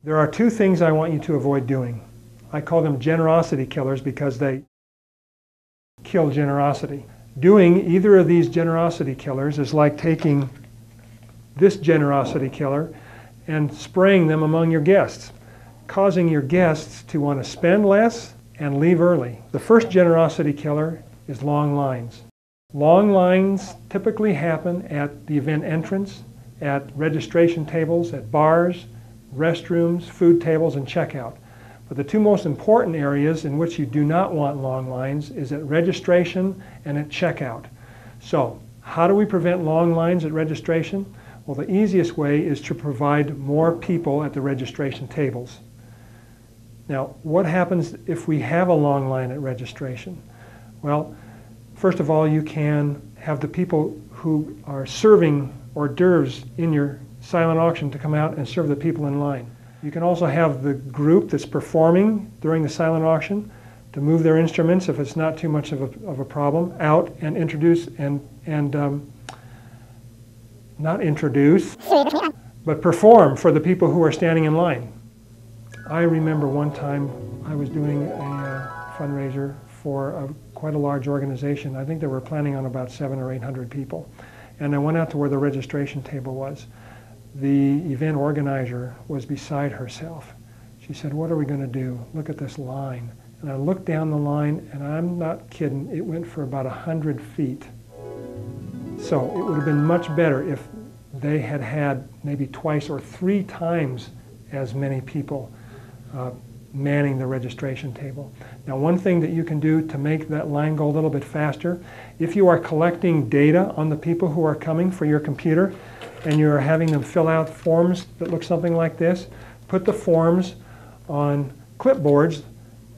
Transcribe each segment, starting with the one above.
There are two things I want you to avoid doing. I call them generosity killers because they kill generosity. Doing either of these generosity killers is like taking this generosity killer and spraying them among your guests, causing your guests to want to spend less and leave early. The first generosity killer is long lines. Long lines typically happen at the event entrance, at registration tables, at bars, restrooms, food tables, and checkout. But the two most important areas in which you do not want long lines is at registration and at checkout. So, how do we prevent long lines at registration? Well, the easiest way is to provide more people at the registration tables. Now, what happens if we have a long line at registration? Well, first of all, you can have the people who are serving hors d'oeuvres in your silent auction to come out and serve the people in line. You can also have the group that's performing during the silent auction to move their instruments, if it's not too much of a problem, out and introduce not introduce, but perform for the people who are standing in line. I remember one time I was doing a fundraiser for quite a large organization. I think they were planning on about 700 or 800 people. And I went out to where the registration table was. The event organizer was beside herself. She said, "What are we going to do? Look at this line." And I looked down the line, and I'm not kidding, it went for about 100 feet. So it would have been much better if they had had maybe twice or 3 times as many people manning the registration table. Now, one thing that you can do to make that line go a little bit faster, if you are collecting data on the people who are coming for your computer and you're having them fill out forms that look something like this, put the forms on clipboards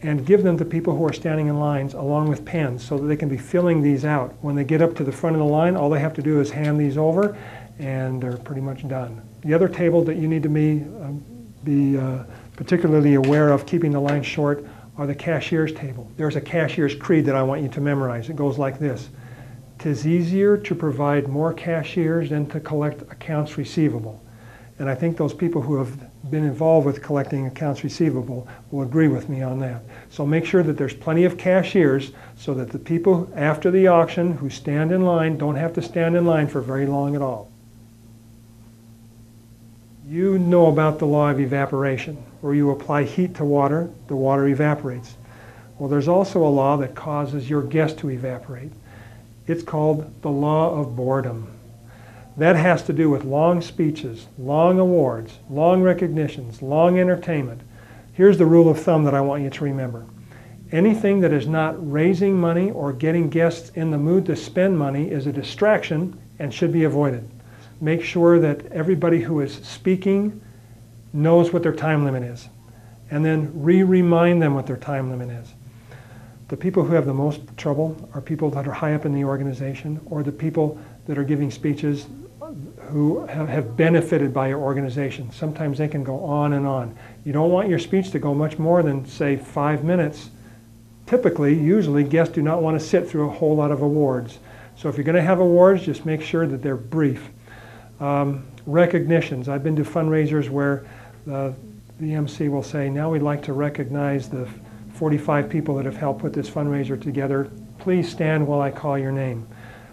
and give them to people who are standing in lines along with pens so that they can be filling these out. When they get up to the front of the line, all they have to do is hand these over and they're pretty much done. The other table that you need to be particularly aware of keeping the line short are the cashier's table. There's a cashier's creed that I want you to memorize. It goes like this: "'Tis easier to provide more cashiers than to collect accounts receivable." And I think those people who have been involved with collecting accounts receivable will agree with me on that. So make sure that there's plenty of cashiers so that the people after the auction who stand in line don't have to stand in line for very long at all. You know about the law of evaporation. Where you apply heat to water, the water evaporates. Well, there's also a law that causes your guest to evaporate. It's called the law of boredom. That has to do with long speeches, long awards, long recognitions, long entertainment. Here's the rule of thumb that I want you to remember. Anything that is not raising money or getting guests in the mood to spend money is a distraction and should be avoided. Make sure that everybody who is speaking knows what their time limit is, and then remind them what their time limit is. The people who have the most trouble are people that are high up in the organization, or the people that are giving speeches who have benefited by your organization. Sometimes they can go on and on. You don't want your speech to go much more than, say, 5 minutes. Typically, usually, guests do not want to sit through a whole lot of awards. So if you're going to have awards, just make sure that they're brief. Recognitions. I've been to fundraisers where the MC will say, "Now we'd like to recognize the 45 people that have helped put this fundraiser together. Please stand while I call your name."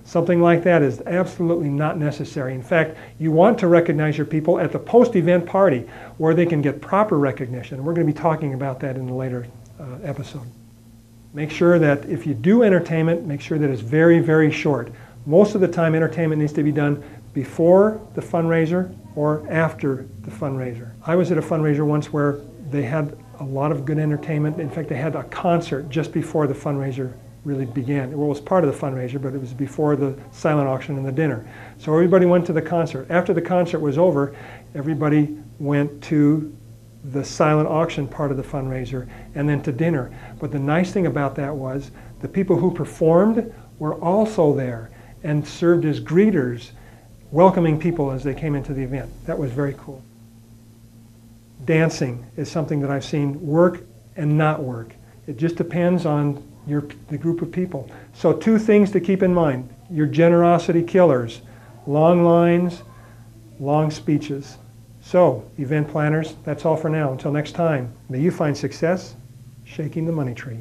Something like that is absolutely not necessary. In fact, you want to recognize your people at the post-event party where they can get proper recognition. We're going to be talking about that in a later episode. Make sure that if you do entertainment, make sure that it's very, very short. Most of the time, entertainment needs to be done before the fundraiser or after the fundraiser. I was at a fundraiser once where they had a lot of good entertainment. In fact, they had a concert just before the fundraiser really began. Well, it was part of the fundraiser, but it was before the silent auction and the dinner. So everybody went to the concert. After the concert was over, everybody went to the silent auction part of the fundraiser and then to dinner. But the nice thing about that was the people who performed were also there and served as greeters, welcoming people as they came into the event. That was very cool. Dancing is something that I've seen work and not work. It just depends on the group of people. So 2 things to keep in mind: your generosity killers, long lines, long speeches. So, event planners, that's all for now. Until next time, may you find success shaking the money tree.